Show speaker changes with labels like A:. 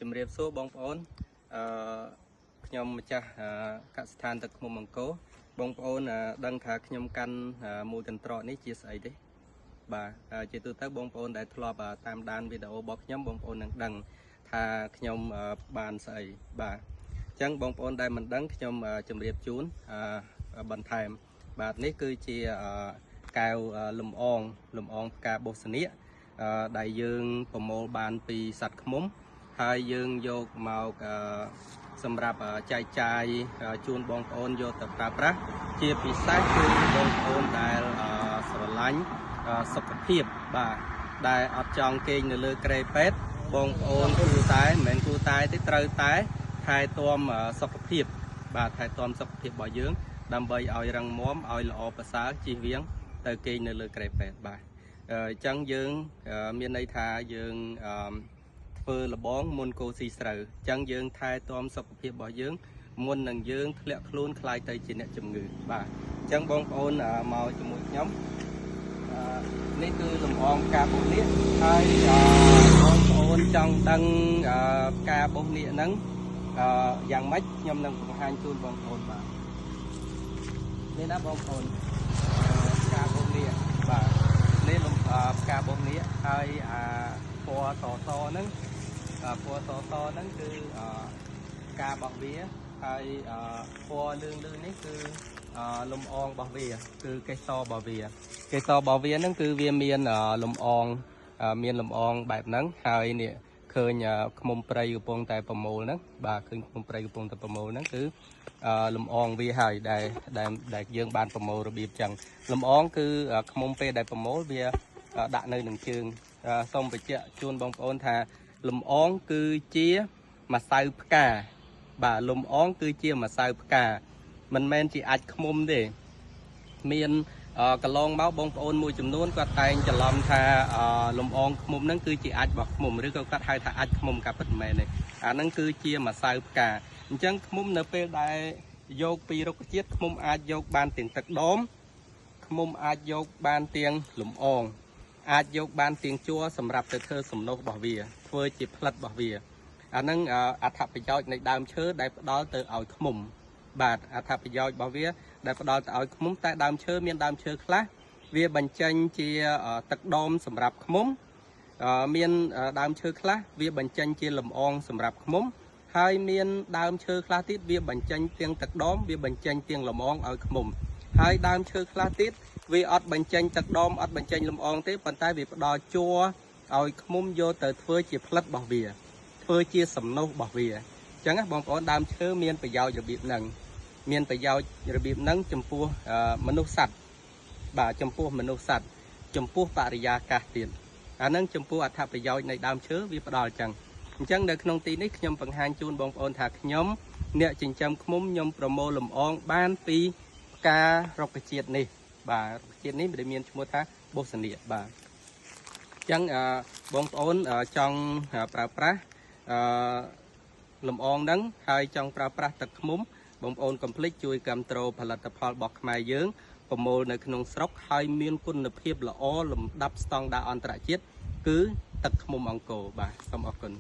A: ជំរាបសួរបងប្អូនខ្ញុំម្ចាស់កសិដ្ឋានទឹកឃ្មុំអង្គរបងប្អូនដឹងថាខ្ញុំកាន់មួយកន្ត្រកនេះជាស្អីទេបាទជាទូទៅបងប្អូនដែលធ្លាប់តាមដានវីដេអូរបស់ខ្ញុំបងប្អូននឹងដឹងថាខ្ញុំបានស្អីបាទអញ្ចឹងបងប្អូនដែលមិនដឹងខ្ញុំជម្រាបជូនបន្ថែមបាទនេះគឺជាកែវលំអងផ្កាបូស្នេកដែលយើងប្រមូលបានពីសត្វឃ្មុំហើយយើងយកមកសម្រាប់ចែកចាយជូនបងប្អូនយកទៅប្រើប្រាស់ជាពិសេសគឺបងប្អូនដែលស្រឡាញ់សុខភាពបាទដែលអត់ចង់គេងនៅលើគ្រែពេទ្យបងប្អូនគួរតែមិនមែនគួរតែទេត្រូវតែថែទាំសុខភាពបាទថែទាំសុខភាពរបស់យើងដើម្បីឲ្យរឹងមាំឲ្យល្អប្រសើរជៀសវាងទៅគេងនៅលើគ្រែពេទ្យបាទអញ្ចឹងយើងមានន័យថាយើងធ្វើលបងមុនកោស៊ីស្រូវអញ្ចឹងយើងថែទាំសុខភាពរបស់យើងមុននឹងយើងធ្លាក់ខ្លួនខ្លាយទៅជាអ្នកជំងឺបាទអញ្ចឹងបងប្អូនមកជាមួយខ្ញុំនេះគឺលំអងផ្កាបូស្នេកហើយបងប្អូនចង់ដឹងផ្កាបូស្នេកហ្នឹងយ៉ាងម៉េចខ្ញុំនឹងបង្ហាញជូនបងប្អូនបាទនេះណាបងប្អូនផ្កាបូស្នេកបាទនេះផ្កាបូស្នេកហើយពណ៌សហ្នឹងពណ៌សហ្នឹងគឺផ្ការបស់វាហើយពណ៌លឿងនេះគឺលំអងរបស់វាគឺកេសររបស់វាហ្នឹងគឺវាមានលំអងបែបហ្នឹងហើយនេះឃើញឃ្មុំព្រៃកំពុងតែប្រមូលហ្នឹងបាទឃើញឃ្មុំព្រៃកំពុងតែប្រមូលហ្នឹងគឺលំអងវាហើយដែលយើងបានប្រមូលរបៀបចឹងលំអងគឺឃ្មុំពេលដែលប្រមូលវាដាក់នៅនឹងជើងសូមបញ្ជាក់ជូនបងប្អូនថាលំអងគឺជាម្សៅផ្កាបាទលំអងគឺជាម្សៅផ្កាមិនមែនជាអាចឃ្មុំទេមានកន្លងមកបងប្អូនមួយចំនួនគាត់តែងច្រឡំថាលំអងឃ្មុំហ្នឹងគឺជាអាចរបស់ឃ្មុំឬក៏គាត់ហៅថាអាចឃ្មុំក៏ពិតមែនទេអាហ្នឹងគឺជាម្សៅផ្កាអញ្ចឹងឃ្មុំនៅពេលដែលយកពីរុក្ខជាតិឃ្មុំអាចយកបានទាំងទឹកដមឃ្មុំអាចយកបានទាំងលំអងអាចយកបានទាំងជ័រសម្រាប់ទៅធ្វើសំណុករបស់វាធ្វើជាផ្លិតរបស់វាអាហ្នឹងអត្ថប្រយោជន៍នៃដើមឈើដែលផ្ដល់ទៅឲ្យឃ្មុំបាទអត្ថប្រយោជន៍របស់វាដែលផ្ដល់ទៅឲ្យឃ្មុំតែដើមឈើមានដើមឈើខ្លះវាបញ្ចេញជាទឹកដមសម្រាប់ឃ្មុំមានដើមឈើខ្លះវាបញ្ចេញជាលំអងសម្រាប់ឃ្មុំហើយមានដើមឈើខ្លះទៀតវាបញ្ចេញទាំងទឹកដមវាបញ្ចេញទាំងលំអងឲ្យឃ្មុំហើយដើមឈើខ្លះទៀតវាអត់បញ្ចេញទឹកដមអត់បញ្ចេញលំអងទេប៉ុន្តែវាផ្ដល់ជ័រឲ្យឃ្មុំយកទៅធ្វើជាផ្លិតរបស់វាធ្វើជាសំណុករបស់វាអញ្ចឹងបងប្អូនដើមឈើមានប្រយោជន៍របៀបហ្នឹងមានប្រយោជន៍របៀបហ្នឹងចំពោះមនុស្សសត្វបាទចំពោះមនុស្សសត្វចំពោះបរិយាកាសទៀតអាហ្នឹងចំពោះអត្ថប្រយោជន៍នៃដើមឈើវាផ្ដល់អញ្ចឹងនៅក្នុងទីនេះខ្ញុំបង្ហាញជូនបងប្អូនថាខ្ញុំអ្នកចិញ្ចឹមឃ្មុំខ្ញុំប្រមូលលំអងបានពីផ្ការុក្ខជាតិនេះបាទរុក្ខជាតិនេះមានឈ្មោះថាបូស្នេកបាទអញ្ចឹងបងប្អូនចង់ប្រើប្រាស់លំអងហ្នឹងហើយចង់ប្រើប្រាស់ទឹកឃ្មុំបងប្អូនកុំភ្លេចជួយគាំទ្រផលិតផលរបស់ខ្មែរយើងប្រមូលនៅក្នុងស្រុកហើយមានគុណភាពល្អលំដាប់ស្តង់ដារអន្តរជាតិគឺទឹកឃ្មុំអង្គរបាទសូមអរគុណ